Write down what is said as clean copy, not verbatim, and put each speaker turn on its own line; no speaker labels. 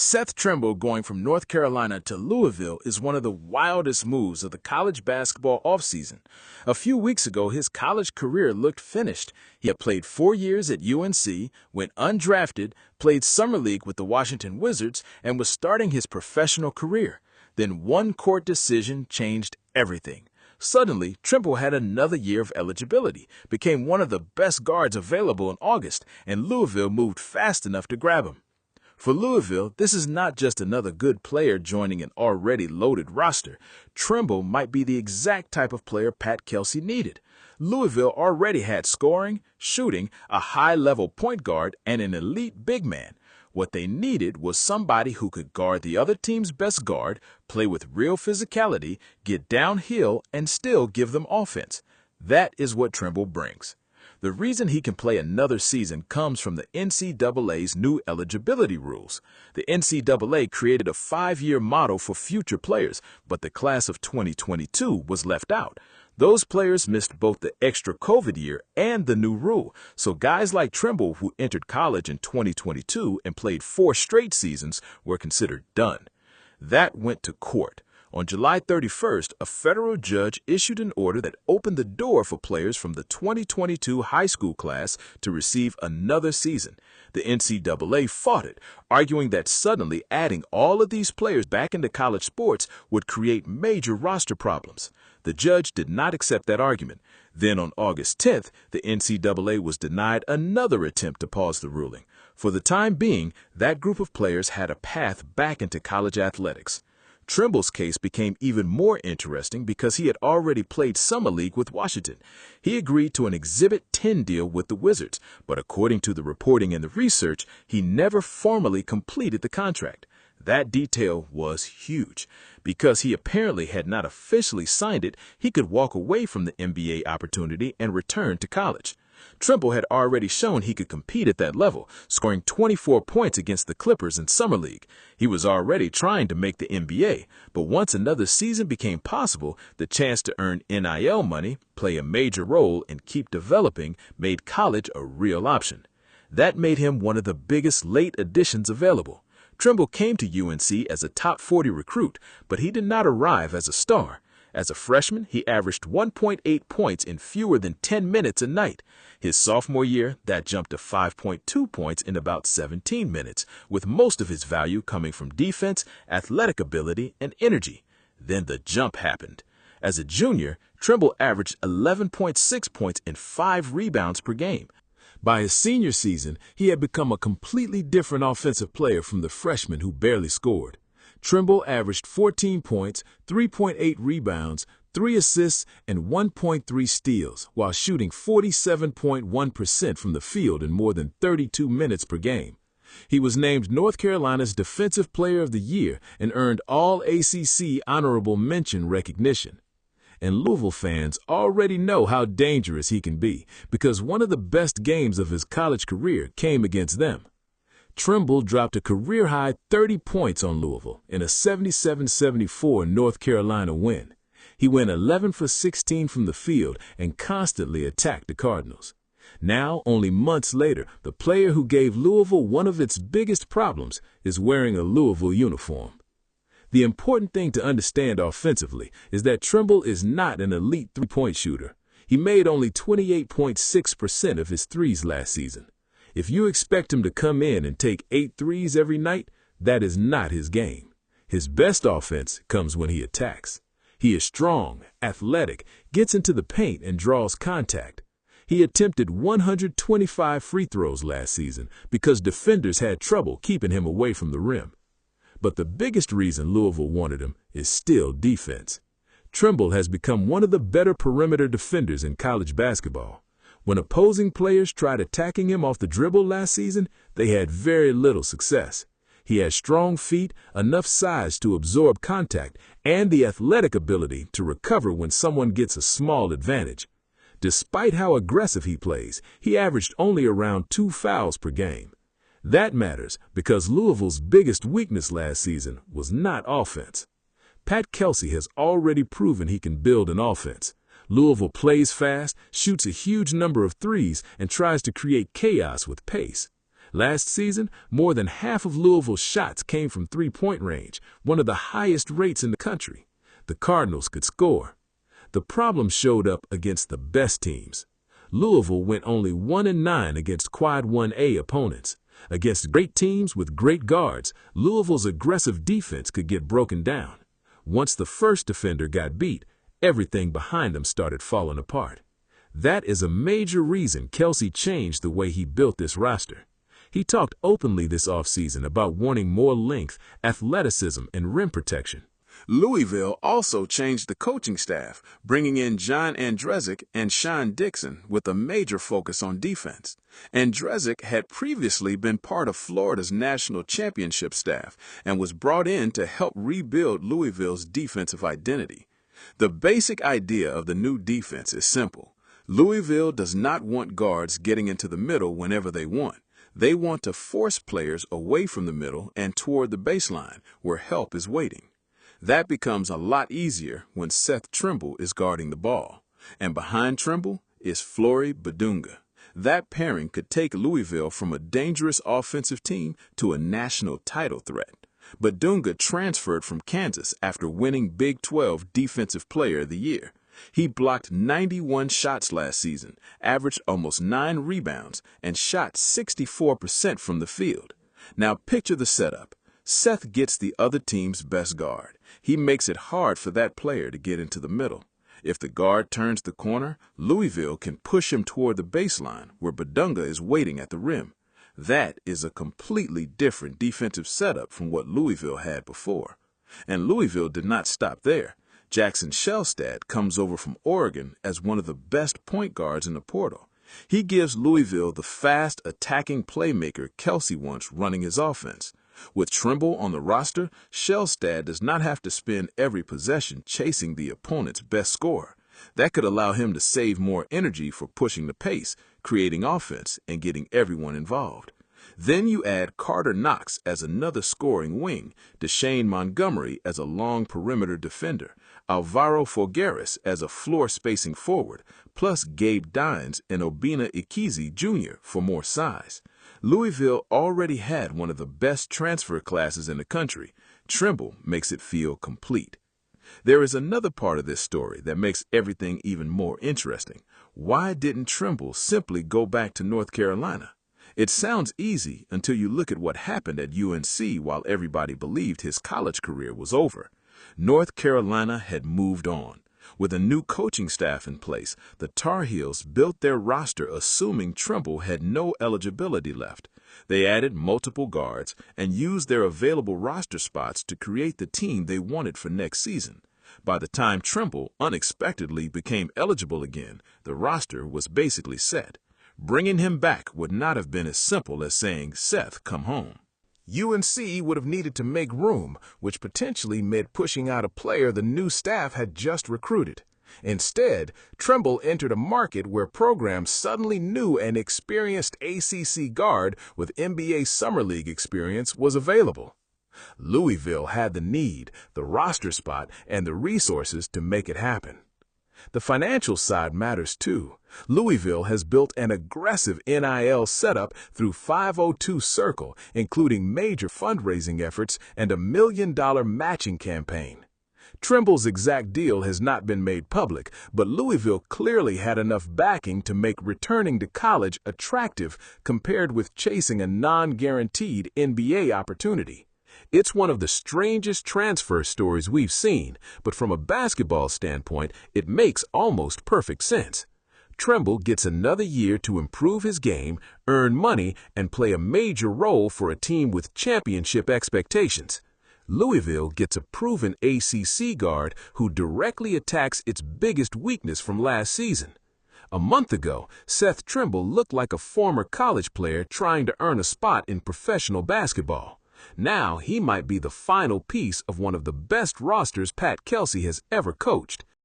Seth Trimble going from North Carolina to Louisville is one of the wildest moves of the college basketball offseason. A few weeks ago, his college career looked finished. He had played 4 years at UNC, went undrafted, played summer league with the Washington Wizards, and was starting his professional career. Then one court decision changed everything. Suddenly, Trimble had another year of eligibility, became one of the best guards available in August, and Louisville moved fast enough to grab him. For Louisville, this is not just another good player joining an already loaded roster. Trimble might be the exact type of player Pat Kelsey needed. Louisville already had scoring, shooting, a high-level point guard, and an elite big man. What they needed was somebody who could guard the other team's best guard, play with real physicality, get downhill, and still give them offense. That is what Trimble brings. The reason he can play another season comes from the NCAA's new eligibility rules. The NCAA created a 5-year model for future players, but the class of 2022 was left out. Those players missed both the extra COVID year and the new rule, so guys like Trimble, who entered college in 2022 and played 4 straight seasons, were considered done. That went to court. On July 31st, a federal judge issued an order that opened the door for players from the 2022 high school class to receive another season. The NCAA fought it, arguing that suddenly adding all of these players back into college sports would create major roster problems. The judge did not accept that argument. Then on August 10th, the NCAA was denied another attempt to pause the ruling. For the time being, that group of players had a path back into college athletics. Trimble's case became even more interesting because he had already played summer league with Washington. He agreed to an Exhibit 10 deal with the Wizards, but according to the reporting and the research, he never formally completed the contract. That detail was huge. Because he apparently had not officially signed it, he could walk away from the NBA opportunity and return to college. Trimble had already shown he could compete at that level, scoring 24 points against the Clippers in Summer League. He was already trying to make the NBA, but once another season became possible, the chance to earn NIL money, play a major role, and keep developing made college a real option. That made him one of the biggest late additions available. Trimble came to UNC as a top 40 recruit, but he did not arrive as a star. As a freshman, he averaged 1.8 points in fewer than 10 minutes a night. His sophomore year, that jumped to 5.2 points in about 17 minutes, with most of his value coming from defense, athletic ability, and energy. Then the jump happened. As a junior, Trimble averaged 11.6 points and 5 rebounds per game. By his senior season, he had become a completely different offensive player from the freshman who barely scored. Trimble averaged 14 points, 3.8 rebounds, 3 assists, and 1.3 steals, while shooting 47.1% from the field in more than 32 minutes per game. He was named North Carolina's Defensive Player of the Year and earned All-ACC honorable mention recognition. And Louisville fans already know how dangerous he can be because one of the best games of his college career came against them. Trimble dropped a career-high 30 points on Louisville in a 77-74 North Carolina win. He went 11 for 16 from the field and constantly attacked the Cardinals. Now, only months later, the player who gave Louisville one of its biggest problems is wearing a Louisville uniform. The important thing to understand offensively is that Trimble is not an elite three-point shooter. He made only 28.6% of his threes last season. If you expect him to come in and take 8 threes every night, that is not his game. His best offense comes when he attacks. He is strong, athletic, gets into the paint, and draws contact. He attempted 125 free throws last season because defenders had trouble keeping him away from the rim. But the biggest reason Louisville wanted him is still defense. Trimble has become one of the better perimeter defenders in college basketball. When opposing players tried attacking him off the dribble last season, they had very little success. He has strong feet, enough size to absorb contact, and the athletic ability to recover when someone gets a small advantage. Despite how aggressive he plays, he averaged only around 2 fouls per game. That matters because Louisville's biggest weakness last season was not offense. Pat Kelsey has already proven he can build an offense. Louisville plays fast, shoots a huge number of threes, and tries to create chaos with pace. Last season, more than half of Louisville's shots came from three-point range, one of the highest rates in the country. The Cardinals could score. The problem showed up against the best teams. Louisville went only 1-9 against Quad 1A opponents. Against great teams with great guards, Louisville's aggressive defense could get broken down. Once the first defender got beat, everything behind him started falling apart. That is a major reason Kelsey changed the way he built this roster. He talked openly this offseason about wanting more length, athleticism, and rim protection. Louisville also changed the coaching staff, bringing in John Andresic and Sean Dixon with a major focus on defense. Andresic had previously been part of Florida's national championship staff and was brought in to help rebuild Louisville's defensive identity. The basic idea of the new defense is simple. Louisville does not want guards getting into the middle whenever they want. They want to force players away from the middle and toward the baseline, where help is waiting. That becomes a lot easier when Seth Trimble is guarding the ball. And behind Trimble is Flory Bidunga. That pairing could take Louisville from a dangerous offensive team to a national title threat. Bidunga transferred from Kansas after winning Big 12 Defensive Player of the Year. He blocked 91 shots last season, averaged almost 9 rebounds, and shot 64% from the field. Now picture the setup. Seth gets the other team's best guard. He makes it hard for that player to get into the middle. If the guard turns the corner, Louisville can push him toward the baseline, where Bidunga is waiting at the rim. That is a completely different defensive setup from what Louisville had before. And Louisville did not stop there. Jackson Shelstad comes over from Oregon as one of the best point guards in the portal. He gives Louisville the fast, attacking playmaker Kelsey wants running his offense. With Trimble on the roster, Shelstad does not have to spend every possession chasing the opponent's best scorer. That could allow him to save more energy for pushing the pace, creating offense, and getting everyone involved. Then you add Carter Knox as another scoring wing, Deshane Montgomery as a long perimeter defender, Alvaro Fogueras as a floor-spacing forward, plus Gabe Dines and Obinna Ikizi Jr. for more size. Louisville already had one of the best transfer classes in the country. Trimble makes it feel complete. There is another part of this story that makes everything even more interesting. Why didn't Trimble simply go back to North Carolina? It sounds easy until you look at what happened at UNC while everybody believed his college career was over. North Carolina had moved on. With a new coaching staff in place, the Tar Heels built their roster assuming Trimble had no eligibility left. They added multiple guards and used their available roster spots to create the team they wanted for next season. By the time Trimble unexpectedly became eligible again, the roster was basically set. Bringing him back would not have been as simple as saying, "Seth, come home." UNC would have needed to make room, which potentially meant pushing out a player the new staff had just recruited. Instead, Trimble entered a market where programs suddenly knew an experienced ACC guard with NBA Summer League experience was available. Louisville had the need, the roster spot, and the resources to make it happen. The financial side matters too. Louisville has built an aggressive NIL setup through 502 Circle, including major fundraising efforts and a $1 million matching campaign. Trimble's exact deal has not been made public, but Louisville clearly had enough backing to make returning to college attractive compared with chasing a non-guaranteed NBA opportunity. It's one of the strangest transfer stories we've seen, but from a basketball standpoint, it makes almost perfect sense. Trimble gets another year to improve his game, earn money, and play a major role for a team with championship expectations. Louisville gets a proven ACC guard who directly attacks its biggest weakness from last season. A month ago, Seth Trimble looked like a former college player trying to earn a spot in professional basketball. Now he might be the final piece of one of the best rosters Pat Kelsey has ever coached.